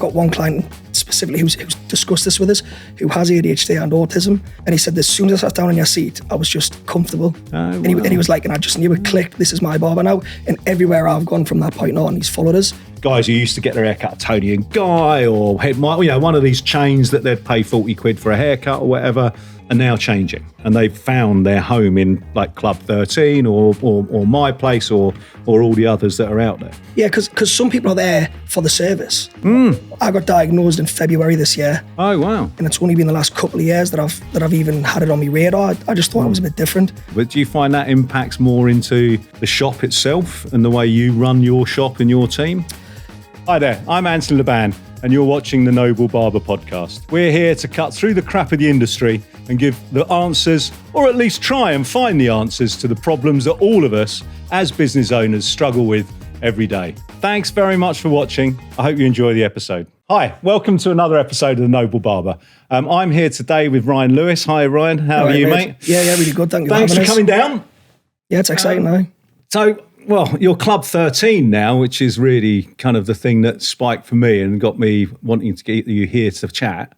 got one client specifically who's discussed this with us, who has ADHD and autism, and he said as soon as I sat down in your seat, I was just comfortable. And he was like, and I just knew it clicked, this is my barber now. And everywhere I've gone from that point on, he's followed us. Guys who used to get their haircut at Tony and Guy or Head Mike, one of these chains that they'd pay 40 quid for a haircut or whatever, are now changing, and they've found their home in like Club 13 or my place or all the others that are out there. Yeah, because some people are there for the service. I got diagnosed in February this year. Oh wow! And it's only been the last couple of years that I've even had it on my radar. I just thought it was a bit different. But do you find that impacts more into the shop itself and the way you run your shop and your team? Hi there, I'm Anthony Laban, and you're watching the Noble Barber Podcast. We're here to cut through the crap of the industry and give the answers, or at least try and find the answers to the problems that all of us as business owners struggle with every day. Thanks very much for watching. I hope you enjoy the episode. Hi, welcome to another episode of the Noble Barber. I'm here today with Ryan Lewis. Hi Ryan, how are you, mate? Yeah, really good. Thank you. Thanks for coming down. Yeah, it's exciting now. So, well, you're Club 13 now, which is really kind of the thing that spiked for me and got me wanting to get you here to chat.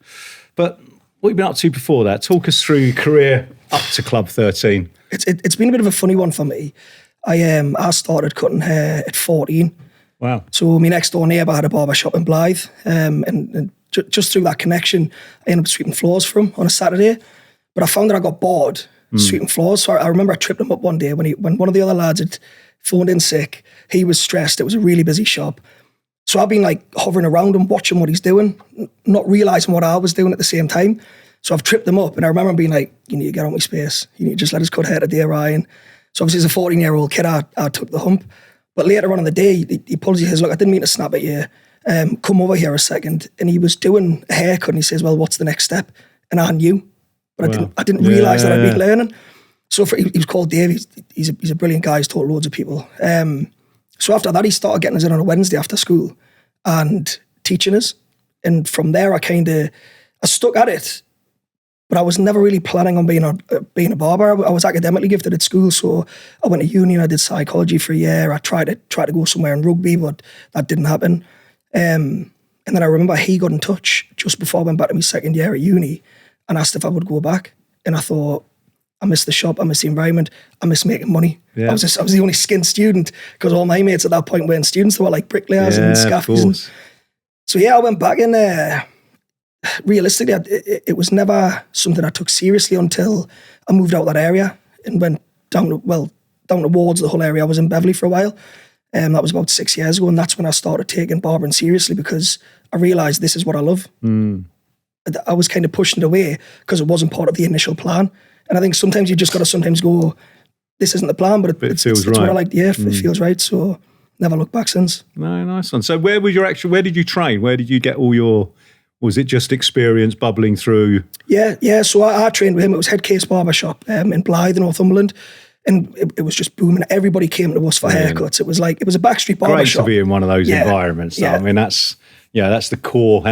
But what have you been up to before that? Talk us through your career up to Club 13. It's been a bit of a funny one for me. I started cutting hair at 14. Wow. So my next door neighbour had a barber shop in Blythe, and just through that connection, I ended up sweeping floors for him on a Saturday. But I found that I got bored sweeping floors. So I remember I tripped him up one day when one of the other lads had phoned in sick. He was stressed. It was a really busy shop. So I've been like hovering around him, watching what he's doing, not realising what I was doing at the same time. So I've tripped him up, and I remember being like, you need to get out my space. You need to just let us cut hair today, Ryan. So obviously as a 14-year-old kid, I took the hump. But later on in the day, he pulls his, look, I didn't mean to snap at you. Come over here a second. And he was doing a haircut, and he says, well, what's the next step? And I knew, but I didn't realise that I'd been learning. So he was called Dave. He's a brilliant guy. He's taught loads of people. So after that, he started getting us in on a Wednesday after school and teaching us. And from there, I stuck at it, but I was never really planning on being a barber. I was academically gifted at school, so I went to uni and I did psychology for a year. I tried to go somewhere in rugby, but that didn't happen. And then I remember he got in touch just before I went back to my second year at uni and asked if I would go back. And I thought, I miss the shop, I miss the environment, I miss making money. Yeah. I was the only skint student because all my mates at that point weren't students. They were like bricklayers and scaffolders. So yeah, I went back and realistically, it was never something I took seriously until I moved out of that area and went down towards the whole area. I was in Beverley for a while. That was about 6 years ago, and that's when I started taking barbering seriously because I realised this is what I love. I was kind of pushing it away because it wasn't part of the initial plan. And I think sometimes you just got to sometimes go, this isn't the plan, but it feels right. What I like. Yeah, it feels right. So never looked back since. No, nice one. So where did you train? Where did you get all your, was it just experience bubbling through? Yeah. So I trained with him. It was Head Case Barber Shop in Blythe, Northumberland. And it was just booming. Everybody came to us for haircuts. It was a backstreet barber shop. Great to be in one of those environments. Yeah. I mean, that's the core,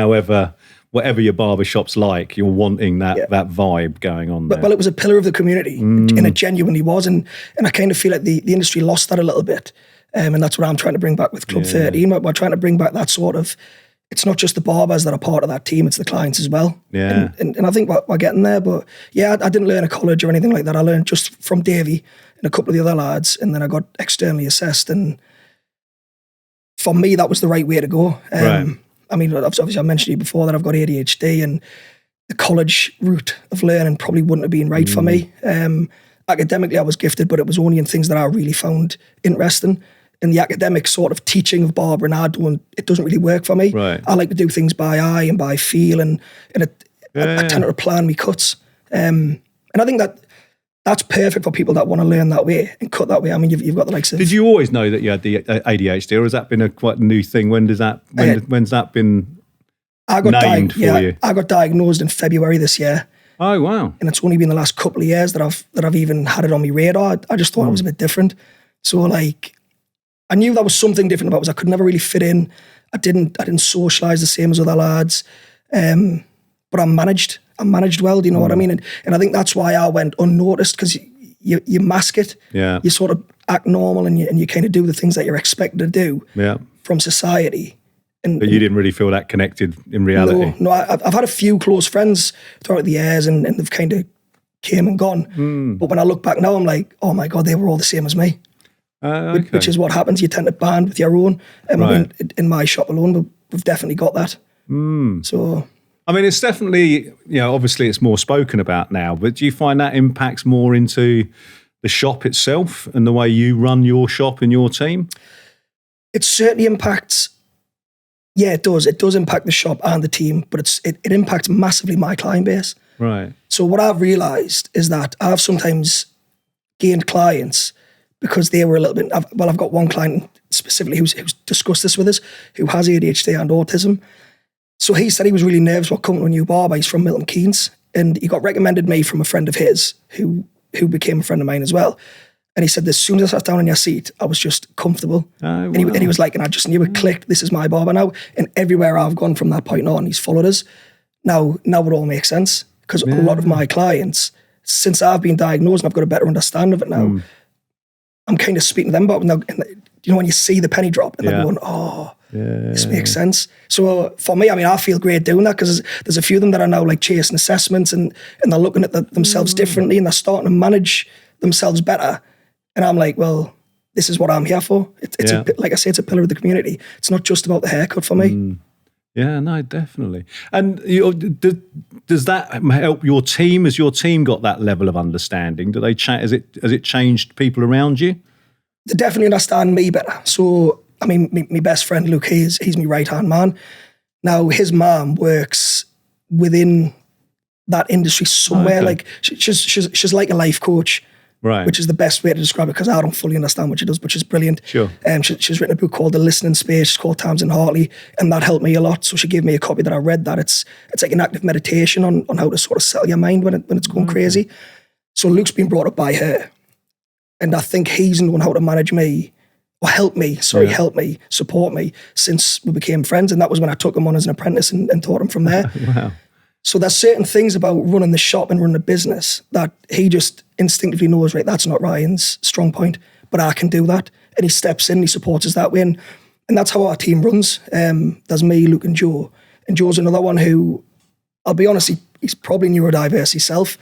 whatever your barber shop's like, you're wanting that vibe going on there. Well, it was a pillar of the community, and it genuinely was. And I kind of feel like the industry lost that a little bit. And that's what I'm trying to bring back with Club 13. We're trying to bring back that sort of, it's not just the barbers that are part of that team, it's the clients as well. Yeah. And I think we're getting there. But yeah, I didn't learn at college or anything like that. I learned just from Davey and a couple of the other lads, and then I got externally assessed. And for me, that was the right way to go. Right. I mean, obviously I mentioned to you before that I've got ADHD, and the college route of learning probably wouldn't have been right for me. Academically, I was gifted, but it was only in things that I really found interesting. In the academic sort of teaching of barbering, it doesn't really work for me. Right. I like to do things by eye and by feel, and I tend to plan my cuts. And I think that's perfect for people that want to learn that way and cut that way. I mean, you've got the likes of... Did you always know that you had the ADHD, or has that been quite a new thing? When's that been named for you? I got diagnosed in February this year. Oh, wow. And it's only been the last couple of years that I've even had it on my radar. I just thought it was a bit different. So like, I knew that was something different about it. I could never really fit in. I didn't socialise the same as other lads. But I managed well, do you know what I mean? And I think that's why I went unnoticed, because you mask it. Yeah. You sort of act normal, and you kind of do the things that you're expected to do from society. But you didn't really feel that connected in reality? No, I've had a few close friends throughout the years and they've kind of came and gone. But when I look back now, I'm like, oh my God, they were all the same as me. Okay. Which is what happens. You tend to band with your own. Right. I mean, in my shop alone, we've definitely got that. So, I mean, it's definitely, obviously it's more spoken about now, but do you find that impacts more into the shop itself and the way you run your shop and your team? It certainly impacts. Yeah, it does. It does impact the shop and the team, but it impacts massively my client base. Right. So what I've realised is that I've sometimes gained clients because they were a little bit. I've got one client specifically who's discussed this with us, who has ADHD and autism. So he said he was really nervous about coming to a new barber. He's from Milton Keynes, and he got recommended me from a friend of his who became a friend of mine as well. And he said, as soon as I sat down in your seat, I was just comfortable. Oh, wow. And he was like, and I just knew it clicked. This is my barber now. And everywhere I've gone from that point on, he's followed us. Now it all makes sense because a lot of my clients, since I've been diagnosed and I've got a better understanding of it now, I'm kind of speaking to them about it now. And, when you see the penny drop and they're going, this makes sense. So for me, I mean, I feel great doing that because there's a few of them that are now like chasing assessments and they're looking at themselves differently and they're starting to manage themselves better. And I'm like, well, this is what I'm here for. It's like I say, it's a pillar of the community. It's not just about the haircut for me. Yeah, no, definitely. And does that help your team? Has your team got that level of understanding? Do they has it changed people around you? They definitely understand me better. So, I mean, my best friend Luke, he's my right hand man. Now, his mom works within that industry somewhere. Okay. Like she's like a life coach. Right. Which is the best way to describe it because I don't fully understand what she does, but she's brilliant. Sure. She's written a book called The Listening Space. It's called Townsend Hartley, and that helped me a lot. So she gave me a copy that I read that it's like an active meditation on how to sort of settle your mind when it's going crazy. So Luke's been brought up by her, and I think he's known how to manage me or help me, support me since we became friends. And that was when I took him on as an apprentice and taught him from there. Wow. So there's certain things about running the shop and running a business that he just instinctively knows, right, that's not Ryan's strong point, but I can do that. And he steps in, he supports us that way. And that's how our team runs. There's me, Luke and Joe. And Joe's another one who, I'll be honest, he's probably neurodiverse himself.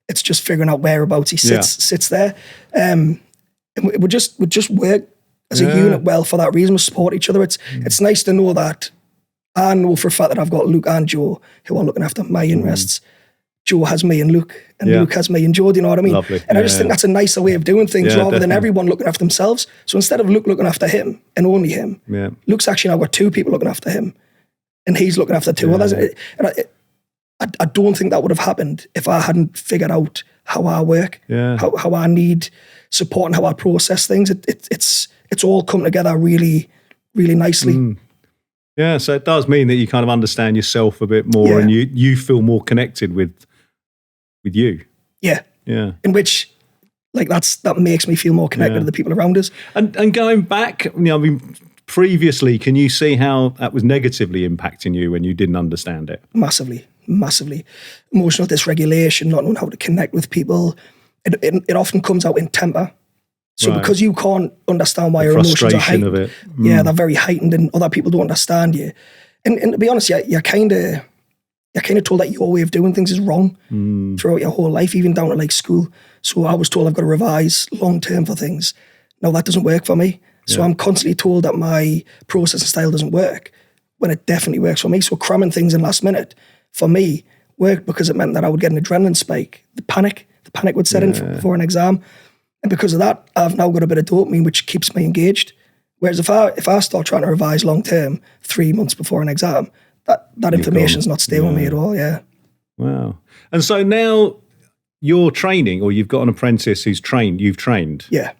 It's just figuring out whereabouts he sits there. And we just work as a unit well for that reason. We support each other. It's nice to know that I know for a fact that I've got Luke and Joe who are looking after my interests. Joe has me and Luke, and Luke has me and Joe, do you know what I mean? Lovely. And I just think that's a nicer way of doing things rather than everyone looking after themselves. So instead of Luke looking after him and only him, Luke's actually now got two people looking after him and he's looking after two others. And I don't think that would have happened if I hadn't figured out how I work, how I need support and how I process things. It's all come together really, really nicely. Yeah, so it does mean that you kind of understand yourself a bit more and you feel more connected with you. Yeah. Yeah. In which, like, that makes me feel more connected to the people around us. And going back, previously, can you see how that was negatively impacting you when you didn't understand it? Massively. Emotional dysregulation, not knowing how to connect with people. It often comes out in temper. So because you can't understand why your emotions are heightened, of it. They're very heightened and other people don't understand you. And to be honest, you're kind of told that your way of doing things is wrong throughout your whole life, even down to like school. So I was told I've got to revise long term for things. Now that doesn't work for me. So I'm constantly told that my processing style doesn't work when it definitely works for me. So cramming things in last minute for me worked because it meant that I would get an adrenaline spike. The panic would set in before an exam. And because of that, I've now got a bit of dopamine, which keeps me engaged. Whereas if I start trying to revise long term 3 months before an exam, that information's not staying with me at all. Yeah. Wow. And so now you're training, or you've got an apprentice who's trained. You've trained. Yeah.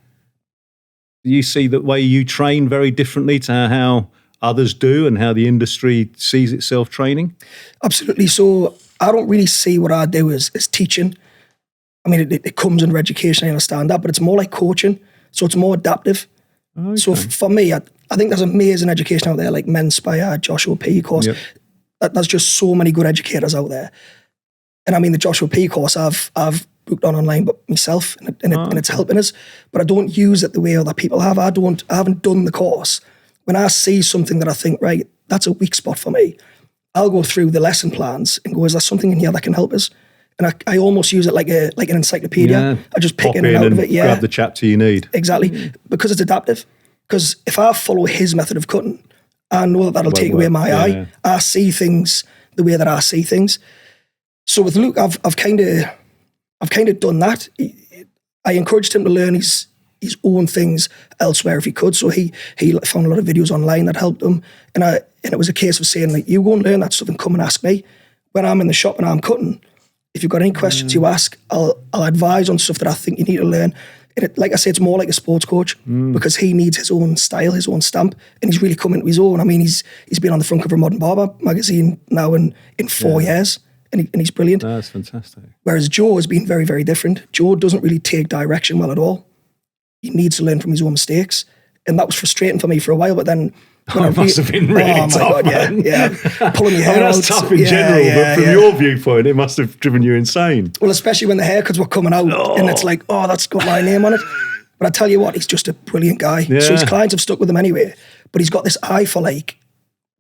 Do you see the way you train very differently to how others do, and how the industry sees itself training? Absolutely. So I don't really see what I do as teaching. I mean, it comes under education, I understand that, but it's more like coaching. So it's more adaptive. Okay. So for me, I think there's amazing education out there, like Menspire, Joshua P course. Yep. There's just so many good educators out there. And I mean, the Joshua P course I've booked online but myself, and it's helping us. But I don't use it the way other people have. I haven't done the course. When I see something that I think, right, that's a weak spot for me. I'll go through the lesson plans and go, is there something in here that can help us? And I almost use it like an encyclopedia. Yeah. I just pick Pop in and out of it. Yeah, grab the chapter you need. Exactly, because it's adaptive. Because if I follow his method of cutting, I know that that'll take away my eye. I see things the way that I see things. So with Luke, I've kind of done that. I encouraged him to learn his own things elsewhere if he could. So he found a lot of videos online that helped him. And it was a case of saying, like, you go and learn that stuff and come and ask me. When I'm in the shop and I'm cutting, if you've got any questions you ask, I'll advise on stuff that I think you need to learn. And like I say, it's more like a sports coach because he needs his own style, his own stamp, and he's really come into his own. I mean, he's been on the front cover of Modern Barber magazine now in 4 years, and he's brilliant. That's fantastic. Whereas Joe has been very, very different. Joe doesn't really take direction well at all. He needs to learn from his own mistakes, and that was frustrating for me for a while. But then, it must have been really tough. God, yeah, pulling your hair out. That's tough in general, but from your viewpoint, it must have driven you insane. Well, especially when the haircuts were coming out, and it's like, oh, that's got my name on it. But I tell you what, he's just a brilliant guy. Yeah. So his clients have stuck with him anyway. But he's got this eye for like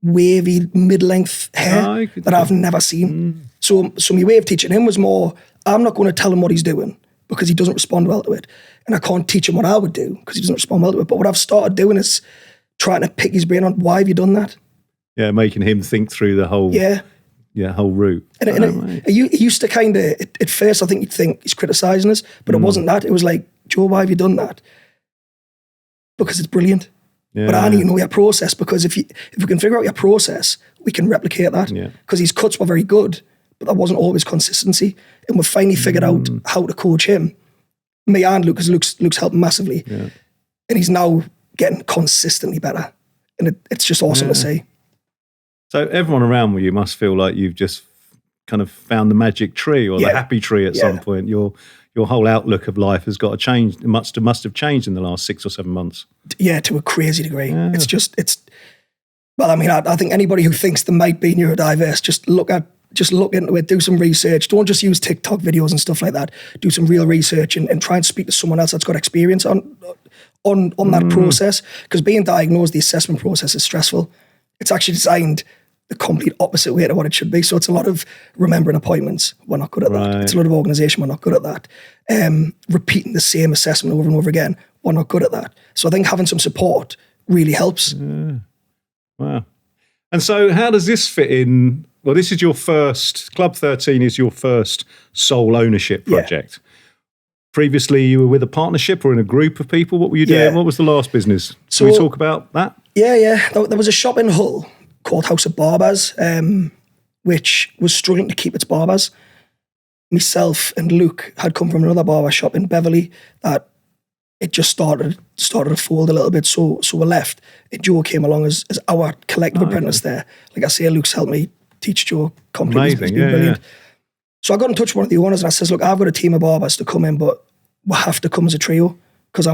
wavy mid-length hair that I've never seen. So my way of teaching him was more, I'm not going to tell him what he's doing because he doesn't respond well to it. And I can't teach him what I would do because he doesn't respond well to it. But what I've started doing is trying to pick his brain on, why have you done that? Yeah, making him think through the whole whole route. And it used to kind of, at first I think you'd think he's criticising us, but it wasn't that. It was like, Joe, why have you done that? Because it's brilliant. Yeah. But I need to know your process, because if we can figure out your process, we can replicate that. Because his cuts were very good, but there wasn't always consistency. And we've finally figured out how to coach him. Me and Luke, because Luke's helped massively. Yeah. And he's now getting consistently better. And it's just awesome to see. So everyone around you must feel like you've just kind of found the magic tree or the happy tree at some point. Your whole outlook of life has got to change. It must have changed in the last 6 or 7 months. Yeah, to a crazy degree. Yeah. Well, I mean, I think anybody who thinks they might be neurodiverse, just look into it, do some research. Don't just use TikTok videos and stuff like that. Do some real research and try and speak to someone else that's got experience on that process. Because being diagnosed, the assessment process is stressful. It's actually designed the complete opposite way to what it should be. So it's a lot of remembering appointments. We're not good at that. It's a lot of organisation. We're not good at that. Repeating the same assessment over and over again. We're not good at that. So I think having some support really helps. Yeah. Wow. And so how does this fit in? Well, this is your first, Club 13 is your first sole ownership project. Yeah. Previously, you were with a partnership or in a group of people. What were you doing? Yeah. What was the last business? Can we talk about that? Yeah. There was a shop in Hull called House of Barbers, which was struggling to keep its barbers. Myself and Luke had come from another barber shop in Beverley that it just started to fold a little bit, so we left. And Joe came along as our collective apprentice there. Like I say, Luke's helped me teach Joe completely. It's been brilliant. Yeah. So I got in touch with one of the owners and I says, look, I've got a team of barbers to come in, but we have to come as a trio because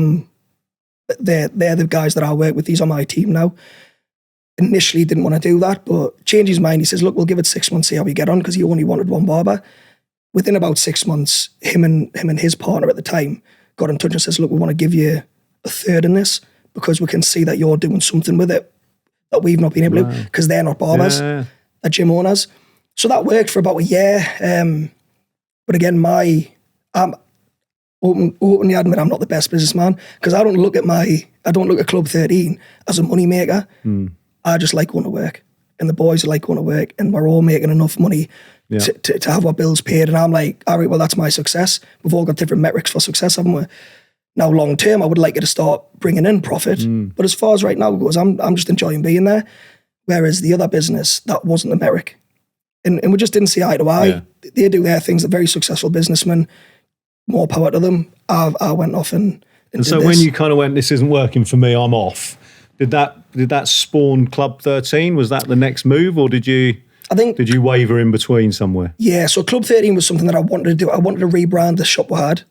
they're the guys that I work with. These are my team now. Initially didn't want to do that, but changed his mind. He says, look, we'll give it 6 months, see how we get on, because he only wanted one barber. Within about 6 months, him and his partner at the time got in touch and says, look, we want to give you a third in this because we can see that you're doing something with it that we've not been able to, because they're not barbers, they're gym owners. So that worked for about a year. But again, I'm openly admit I'm not the best businessman, because I don't look at Club 13 as a money maker. I just like going to work, and the boys like going to work, and we're all making enough money to have our bills paid. And I'm like, all right, well, that's my success. We've all got different metrics for success, haven't we? Now, long term, I would like it to start bringing in profit. But as far as right now goes, I'm just enjoying being there. Whereas the other business, that wasn't the metric. And we just didn't see eye to eye. Yeah. They do their things. They're very successful businessmen. More power to them. I went off and so did when this. you kind of went, this isn't working for me, I'm off. Did that spawn Club 13? Was that the next move, or did you waver in between somewhere? Yeah, so Club 13 was something that I wanted to do. I wanted to rebrand the shop we had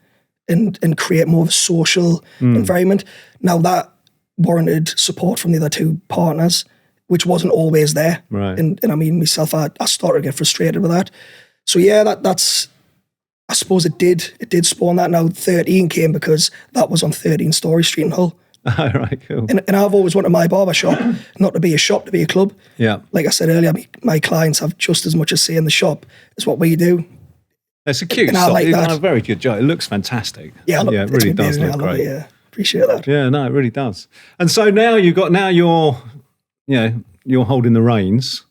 and create more of a social environment. Now that warranted support from the other two partners, which wasn't always there. Right. And I mean, myself, I started to get frustrated with that. So yeah, that's, I suppose it did spawn that. Now 13 came because that was on 13 Story Street in Hull, All right, cool. And I've always wanted my barber shop not to be a shop, to be a club. Yeah. Like I said earlier, my clients have just as much a say in the shop as what we do. It's a cute And I shop. like You've that. done a very good job. It looks fantastic. Yeah, it really does look I love great. it, yeah. Appreciate that. Yeah, no, it really does. And so now you're holding the reins.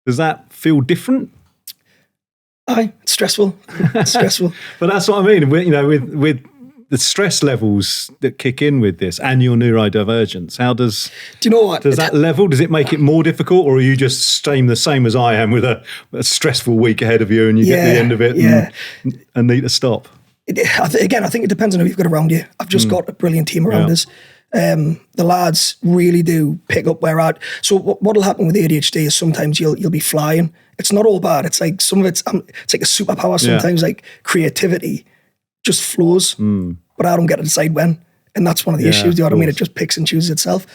Does that feel different? Aye, it's stressful. It's stressful. But that's what I mean. With the stress levels that kick in with this and your neurodivergence, do you know what? Does it make it more difficult, or are you just staying the same as I am with a stressful week ahead of you and you get to the end of it and need to stop? I think it depends on who you've got around you. I've just got a brilliant team around us. The lads really do pick up where at. So what'll happen with ADHD is sometimes you'll be flying. It's not all bad. It's like some of it's like a superpower. Sometimes like creativity just flows, but I don't get to decide when. And that's one of the issues. You know what I mean? It just picks and chooses itself.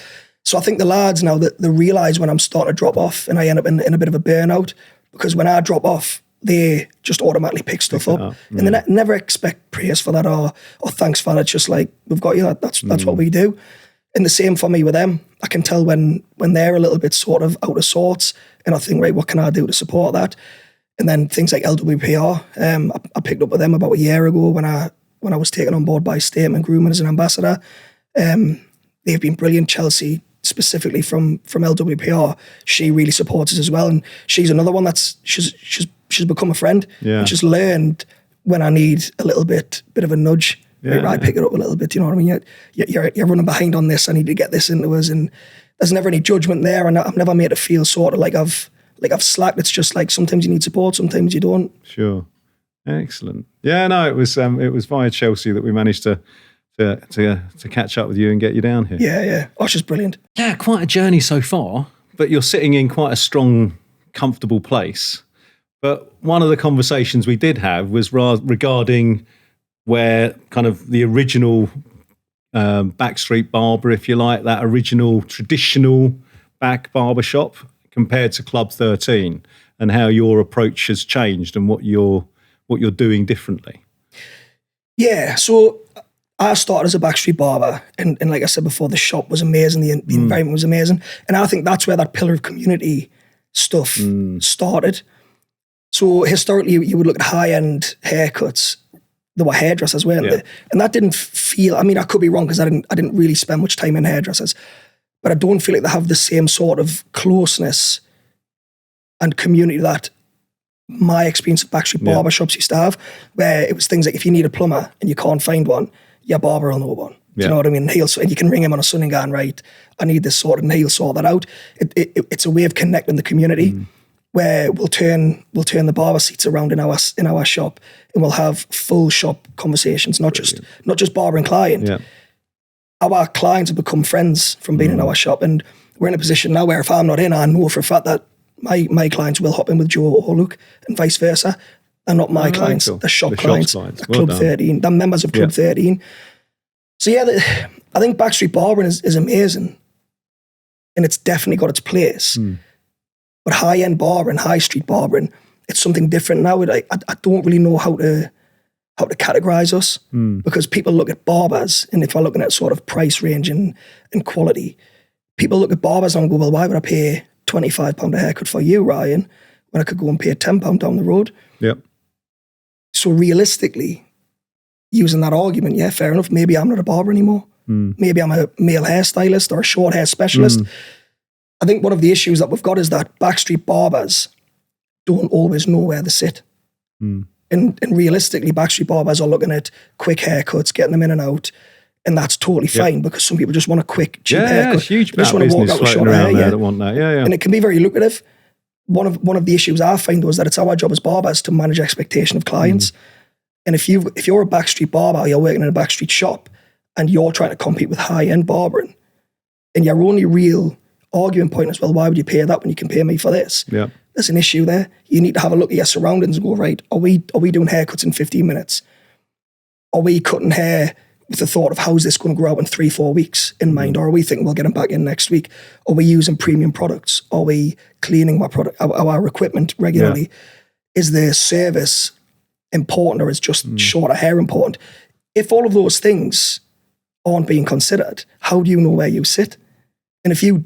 So I think the lads now that they realise when I'm starting to drop off and I end up in a bit of a burnout, because when I drop off, they just automatically pick stuff up. And they never expect praise for that or thanks for that. It's just like, we've got you, that's what we do. And the same for me with them. I can tell when they're a little bit sort of out of sorts, and I think, right, what can I do to support that? And then things like LWPR, I picked up with them about a year ago when I was taken on board by Statement Grooming as an ambassador. They've been brilliant. Chelsea, specifically from LWPR, she really supports us as well. And she's another one she's become a friend. Yeah. And she's learned when I need a little bit of a nudge. Yeah, I pick it up a little bit, you know what I mean? You're running behind on this, I need to get this into us. And there's never any judgment there, and I've never made it feel sort of like I've slacked. It's just like sometimes you need support, sometimes you don't. Sure. Excellent. Yeah, no, it was via Chelsea that we managed to catch up with you and get you down here. Yeah. Oh, she's brilliant. Yeah, quite a journey so far, but you're sitting in quite a strong, comfortable place. But one of the conversations we did have was regarding where kind of the original backstreet barber, if you like, that original traditional back barber shop compared to Club 13, and how your approach has changed and what you're doing differently. Yeah, so I started as a backstreet barber, and like I said before, the shop was amazing, the environment was amazing, and I think that's where that pillar of community stuff started. So historically, you would look at high-end haircuts. There were hairdressers, weren't there? And that didn't feel, I mean, I could be wrong because I didn't really spend much time in hairdressers, but I don't feel like they have the same sort of closeness and community that my experience of backstreet barbershops used to have, where it was things like if you need a plumber and you can't find one, your barber will know one. Do you know what I mean? And you can ring him on a Sunday and go, right, I need this sorted, and he'll sort that out. It's a way of connecting the community. Where we'll turn the barber seats around in our shop, and we'll have full shop conversations, not just barber and client. Yeah. Our clients have become friends from being in our shop, and we're in a position now where if I'm not in, I know for a fact that my clients will hop in with Joe or Luke, and vice versa. They're not my clients, cool. they're shop The clients. shop's They're Club 13. They're members of Club 13. So I think backstreet barbering is amazing, and it's definitely got its place. But high-end barbering, high street barbering, it's something different now. I don't really know how to categorize us, because people look at barbers, and if we're looking at sort of price range and quality, people look at barbers and go, well, why would I pay £25 a haircut for you, Ryan, when I could go and pay £10 down the road? Yep. So realistically, using that argument, yeah, fair enough, maybe I'm not a barber anymore. Maybe I'm a male hairstylist or a short hair specialist. I think one of the issues that we've got is that backstreet barbers don't always know where they sit. And realistically, backstreet barbers are looking at quick haircuts, getting them in and out, and that's totally fine, because some people just want a quick, cheap haircut. Yeah, it's huge. They just want to walk out with short hair. That want that. Yeah. And it can be very lucrative. One of the issues I find, though, is that it's our job as barbers to manage expectation of clients. And if you're a backstreet barber, you're working in a backstreet shop, and you're trying to compete with high-end barbering, and your only real argument point is, well, why would you pay that when you can pay me for this? Yeah. There's an issue there. You need to have a look at your surroundings and go, right, are we doing haircuts in 15 minutes? Are we cutting hair with the thought of how's this going to grow out in 3-4 weeks in mind? Or are we thinking we'll get them back in next week? Are we using premium products? Are we cleaning our equipment regularly? Is the service important, or is just shorter hair important? If all of those things aren't being considered, how do you know where you sit? And if you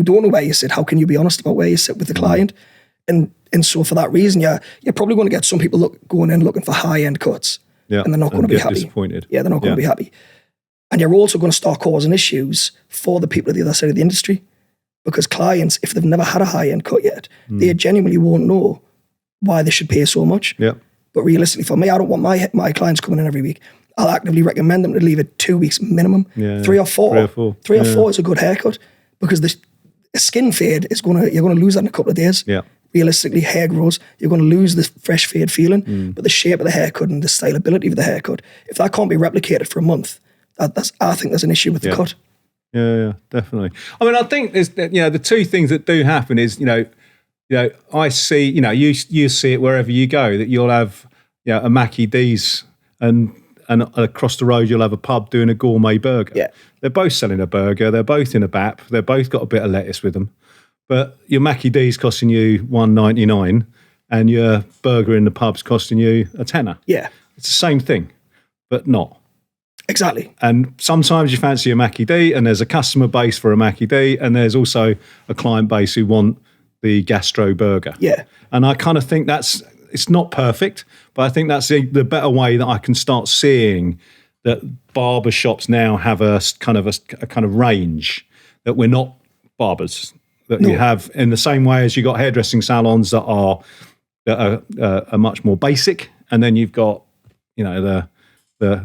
don't know where you sit, how can you be honest about where you sit with the client? And so for that reason, you're probably going to get some people going in looking for high-end cuts, and they're not going to be happy. Disappointed. Yeah, they're not going to be happy. And you're also going to start causing issues for the people at the other side of the industry, because clients, if they've never had a high-end cut yet, they genuinely won't know why they should pay so much. Yeah. But realistically, for me, I don't want my clients coming in every week. I'll actively recommend them to leave it 2 weeks minimum. Yeah. 3 or 4. 3 or 4 is a good haircut, because the skin fade you're going to lose that in a couple of days. Yeah. Realistically, hair grows, you're going to lose the fresh fade feeling, but the shape of the haircut and the stylability of the haircut, if that can't be replicated for a month, I think there's an issue with the cut. Yeah, definitely. I mean, I think there's, the two things that do happen is, I see, you see it wherever you go, that you'll have, a Mackie D's and across the road you'll have a pub doing a gourmet burger. Yeah. They're both selling a burger. They're both in a BAP. They've both got a bit of lettuce with them. But your Mackie D's costing you $1.99 and your burger in the pub's costing you a tenner. Yeah. It's the same thing, but not. Exactly. And sometimes you fancy a Mackie D and there's a customer base for a Mackie D and there's also a client base who want the gastro burger. Yeah. And I kind of think it's not perfect, but I think that's the better way that I can start seeing that barber shops now have a kind of range, that we're not barbers. That you have, in the same way as you got hairdressing salons that are much more basic, and then you've got the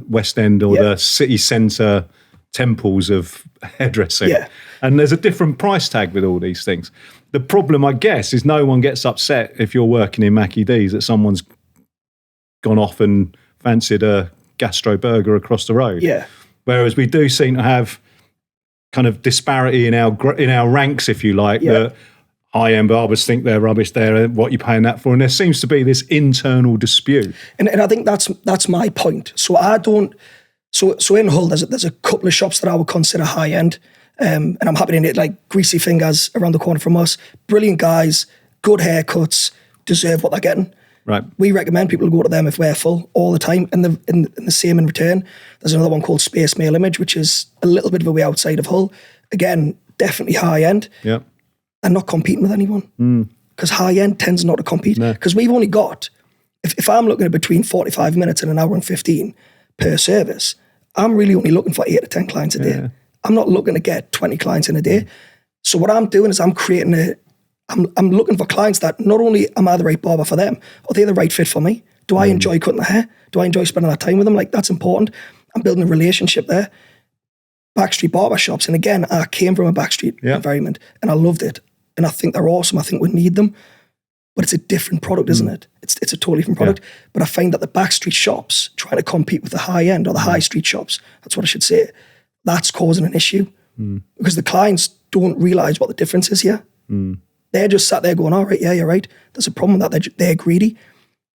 West End or the city centre temples of hairdressing, and there's a different price tag with all these things. The problem, I guess, is no one gets upset if you're working in Mackie D's that someone's gone off and fancied a gastro burger across the road. Yeah. Whereas we do seem to have kind of disparity in our ranks, if you like. That high-end barbers think they're rubbish there, what are you paying that for? And there seems to be this internal dispute. And I think that's my point. So so in Hull, there's a couple of shops that I would consider high-end, and I'm happy to name like Greasy Fingers around the corner from us. Brilliant guys, good haircuts, deserve what they're getting. Right. We recommend people to go to them if we're full all the time, and the same in return. There's another one called Space Mail Image, which is a little bit of a way outside of Hull. Again, definitely high end. Yeah. And not competing with anyone. Because high end tends not to compete. Because we've only got, if I'm looking at between 45 minutes and an hour and 15 per service, I'm really only looking for 8 to 10 clients a day. I'm not looking to get 20 clients in a day. So what I'm doing is I'm creating I'm looking for clients that not only am I the right barber for them, are they the right fit for me? Do I enjoy cutting their hair? Do I enjoy spending that time with them? Like, that's important. I'm building a relationship there. Backstreet barbershops, and again, I came from a backstreet environment and I loved it. And I think they're awesome. I think we need them. But it's a different product, isn't it? It's a totally different product. But I find that the backstreet shops trying to compete with the high end or the high street shops, that's what I should say, that's causing an issue. Because the clients don't realise what the difference is here. They're just sat there going, all right, yeah, you're right. There's a problem with that. They're greedy.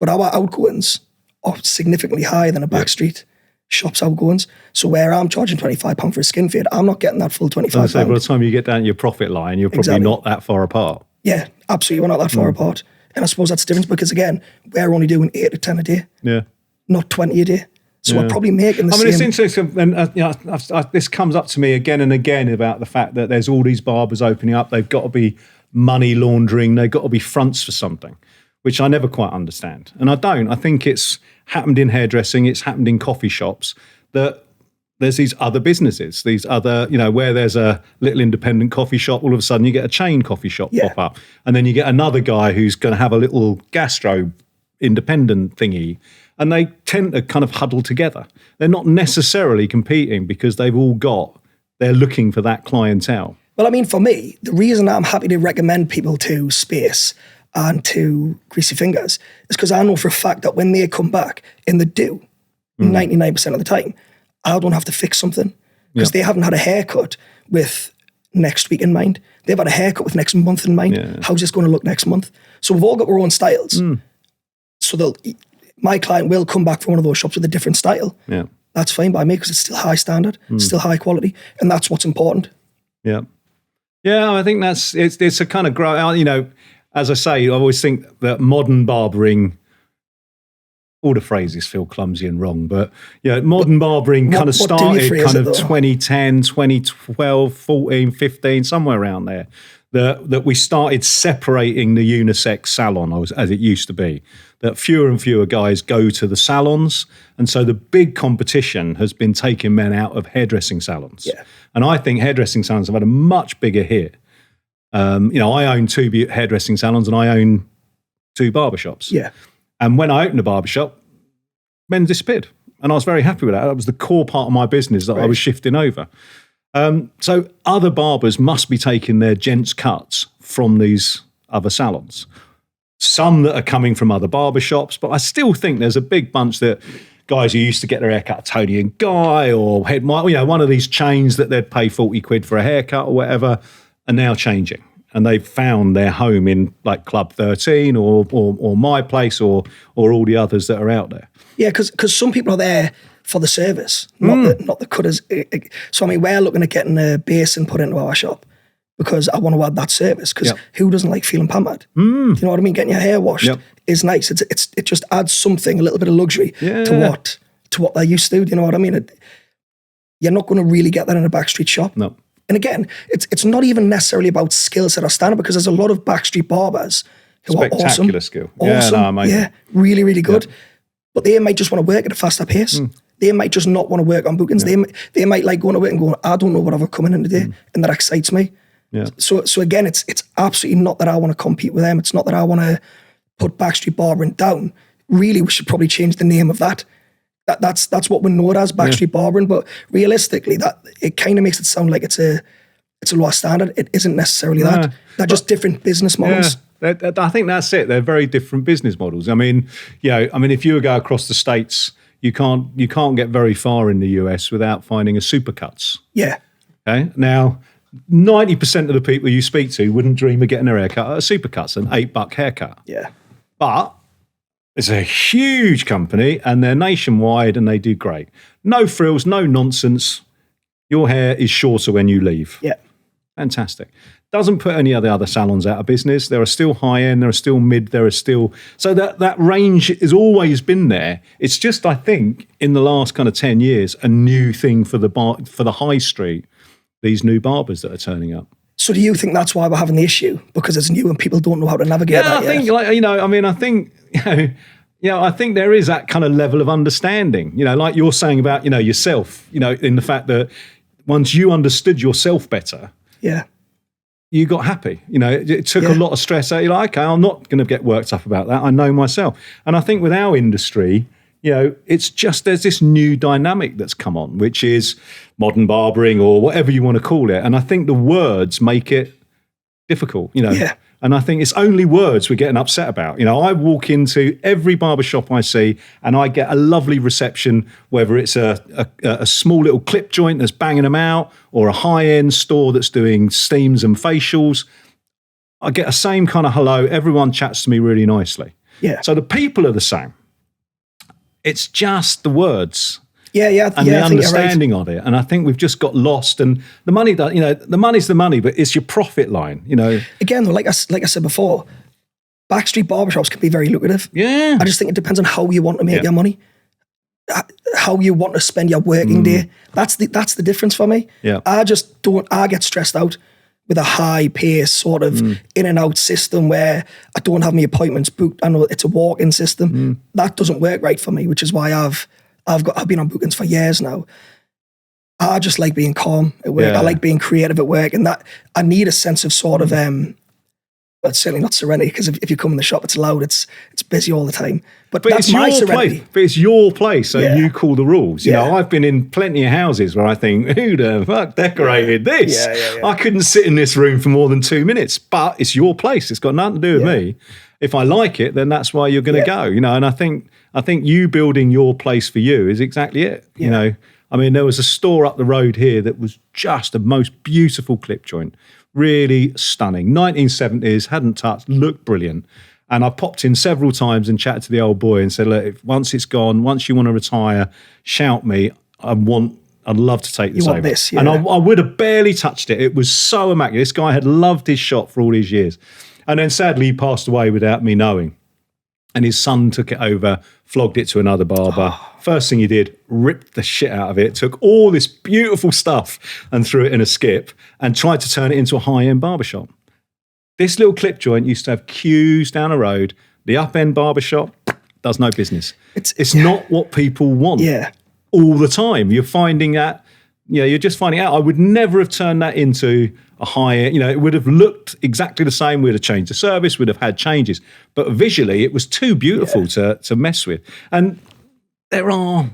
But our outgoings are significantly higher than a backstreet shop's outgoings. So where I'm charging £25 for a skin fade, I'm not getting that full £25. So by the time you get down to your profit line, you're probably not that far apart. Yeah, absolutely. We're not that far apart. And I suppose that's the difference, because again, we're only doing 8 to 10 a day. Yeah. Not 20 a day. So we're probably making the same. It's interesting, and this comes up to me again and again about the fact that there's all these barbers opening up. They've got to be money laundering. They've got to be fronts for something, which I never quite understand. And I don't. I think it's happened in hairdressing. It's happened in coffee shops, that there's these other businesses, these other, where there's a little independent coffee shop, all of a sudden you get a chain coffee shop pop up. And then you get another guy who's going to have a little gastro independent thingy. And they tend to kind of huddle together. They're not necessarily competing because they're looking for that clientele. Well, I mean, for me, the reason I'm happy to recommend people to Space and to Greasy Fingers is because I know for a fact that when they come back, and they do, 99% of the time, I don't have to fix something, because they haven't had a haircut with next week in mind. They've had a haircut with next month in mind. Yeah. How's this going to look next month? So we've all got our own styles. So my client will come back from one of those shops with a different style. Yeah. That's fine by me, because it's still high standard, still high quality, and that's what's important. Yeah. Yeah, I think it's a kind of, as I say, I always think that modern barbering all the phrases feel clumsy and wrong, but modern barbering kind of started kind of 2010, 2012, 14, 15, somewhere around there. That we started separating the unisex salon as it used to be. That fewer and fewer guys go to the salons, and so the big competition has been taking men out of hairdressing salons. Yeah. And I think hairdressing salons have had a much bigger hit. I own 2 hairdressing salons and I own 2 barbershops. Yeah. And when I opened a barbershop, men disappeared. And I was very happy with that. That was the core part of my business that I was shifting over. So other barbers must be taking their gents' cuts from these other salons. Some that are coming from other barbershops, but I still think there's a big bunch that guys who used to get their haircut at Tony and Guy or Head Mike, one of these chains that they'd pay 40 quid for a haircut or whatever, are now changing. And they've found their home in like Club 13 or My Place or all the others that are out there. Yeah, because some people are there for the service, not the cutters. So, I mean, we're looking at getting a basin put into our shop because I want to add that service, because who doesn't like feeling pampered? Do you know what I mean? Getting your hair washed is nice. It just adds something, a little bit of luxury to what they're used to. Do you know what I mean? You're not going to really get that in a backstreet shop. No. And again, it's not even necessarily about skill set or standard, because there's a lot of backstreet barbers who are awesome. Spectacular skill. Yeah, really, really good. But they might just want to work at a faster pace. They might just not want to work on bookings. They might like going to work and going, I don't know what I've got coming in today, and that excites me. Yeah. So again, it's absolutely not that I want to compete with them. It's not that I want to put backstreet barbering down. Really, we should probably change the name of that. That's what we know it as, backstreet barbering. But realistically, that it kind of makes it sound like it's a lower standard. It isn't necessarily that. They're just different business models. Yeah, I think that's it. They're very different business models. I mean, if you go across the States, you can't get very far in the US without finding a Supercuts. Yeah. Okay. Now, 90% of the people you speak to wouldn't dream of getting their haircut at a Supercuts, an $8 haircut. Yeah. But it's a huge company and they're nationwide and they do great. No frills, no nonsense. Your hair is shorter when you leave. Yeah. Fantastic. Doesn't put any of the other salons out of business. There are still high end, there are still mid, there are still... So that range has always been there. It's just, I think, in the last kind of 10 years, a new thing for the high street, these new barbers that are turning up. So do you think that's why we're having the issue? Because it's new and people don't know how to navigate that I think, I think there is that kind of level of understanding, like you're saying about, yourself, in the fact that once you understood yourself better, you got happy. It took a lot of stress out. You're like, okay, I'm not going to get worked up about that. I know myself. And I think with our industry, it's just there's this new dynamic that's come on, which is modern barbering or whatever you want to call it. And I think the words make it difficult, And I think it's only words we're getting upset about. I walk into every barbershop I see and I get a lovely reception, whether it's a small little clip joint that's banging them out or a high-end store that's doing steams and facials. I get the same kind of hello. Everyone chats to me really nicely. Yeah. So the people are the same. It's just the words. And the understanding of it. And I think we've just got lost. And the money, the money's the money, but it's your profit line, Again, like I said before, backstreet barbershops can be very lucrative. Yeah. I just think it depends on how you want to make your money, how you want to spend your working day. That's the difference for me. Yeah. I get stressed out with a high pace sort of in and out system where I don't have my appointments booked. I know it's a walk-in system. That doesn't work right for me, which is why I've been on bookings for years now. I just like being calm at work. I like being creative at work, and that I need a sense of sort of well, it's certainly not serenity, because if you come in the shop, it's loud, it's busy all the time. But that's my serenity. But it's your place, so you call the rules. I've been in plenty of houses where I think, who the fuck decorated this? I couldn't sit in this room for more than 2 minutes, but it's your place. It's got nothing to do with me. If I like it, then that's where you're going to go. And I think you building your place for you is exactly it. I mean, there was a store up the road here that was just the most beautiful clip joint, really stunning. 1970s, hadn't touched, looked brilliant. And I popped in several times and chatted to the old boy and said, look, once it's gone, once you want to retire, shout me. I'd love to take this over. This, And I would have barely touched it. It was so immaculate. This guy had loved his shop for all these years. And then sadly, he passed away without me knowing. and his son took it over, flogged it to another barber. First thing he did, ripped the shit out of it, took all this beautiful stuff and threw it in a skip and tried to turn it into a high-end barbershop. This little clip joint used to have queues down the road. The up-end barbershop does no business. It's not what people want all the time. You're finding that, you're just finding out. I would never have turned that into a higher, it would have looked exactly the same. We'd have changed the service, we'd have had changes. But visually, it was too beautiful to mess with. And there are,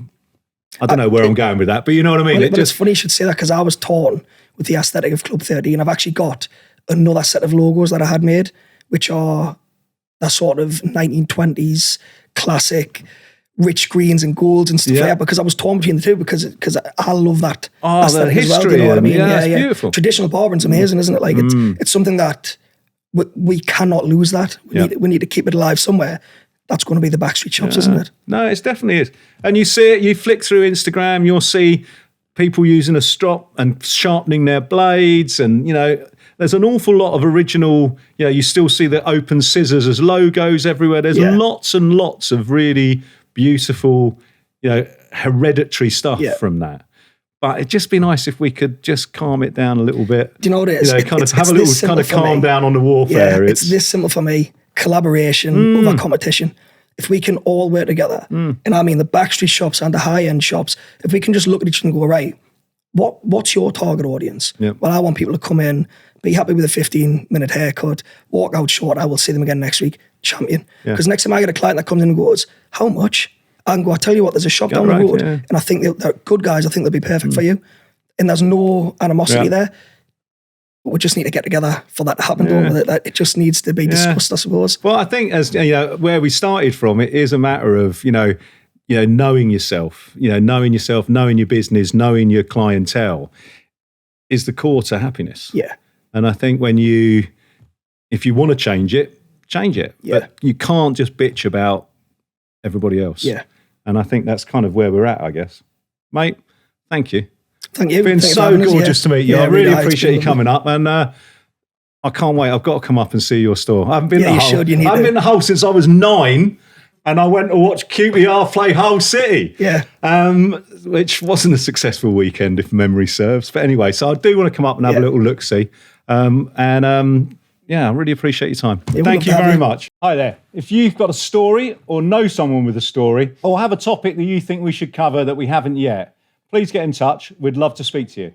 I don't know where I'm going with that, but you know what I mean? It's funny you should say that, because I was torn with the aesthetic of Club 13. I've actually got another set of logos that I had made, which are that sort of 1920s classic rich greens and golds and stuff like that, because I was torn between the two, because I love that aesthetic as well. You know what I mean? Yeah, beautiful. Traditional barbering's amazing, isn't it? Like it's something that we cannot lose that. We need to keep it alive somewhere. That's going to be the backstreet shops, isn't it? No, it definitely is. And you see it, you flick through Instagram, you'll see people using a strop and sharpening their blades, and there's an awful lot of original, you still see the open scissors as logos everywhere. There's lots and lots of really beautiful, hereditary stuff from that. But it'd just be nice if we could just calm it down a little bit. Do you know what it is? Have a little kind of calm down on the warfare. Yeah, it's this simple for me. Collaboration over competition. If we can all work together, and I mean the backstreet shops and the high-end shops, if we can just look at each other and go, right, what's your target audience? Well, I want people to come in, be happy with a 15-minute haircut, walk out short, I will see them again next week, champion. Because next time I get a client that comes in and goes, how much? I can go, I tell you what, there's a shop down the road, and I think they're good guys, I think they'll be perfect for you. And there's no animosity there. But we just need to get together for that to happen. It just needs to be discussed, I suppose. Well, I think as where we started from, it is a matter of knowing yourself, knowing your business, knowing your clientele is the core to happiness. Yeah. And I think if you want to change it. Yeah. But you can't just bitch about everybody else. Yeah. And I think that's kind of where we're at, I guess. Mate, thank you. Thank you. It's been so gorgeous to meet you. I really appreciate you coming up, and I can't wait. I've got to come up and see your store. I haven't been to Hull. I haven't been to Hull since I was 9, and I went to watch QPR play Hull City. Yeah. Which wasn't a successful weekend, if memory serves. But anyway, so I do want to come up and have a little look-see. I really appreciate your time. Thank you very much. Hi there. If you've got a story or know someone with a story or have a topic that you think we should cover that we haven't yet, please get in touch. We'd love to speak to you.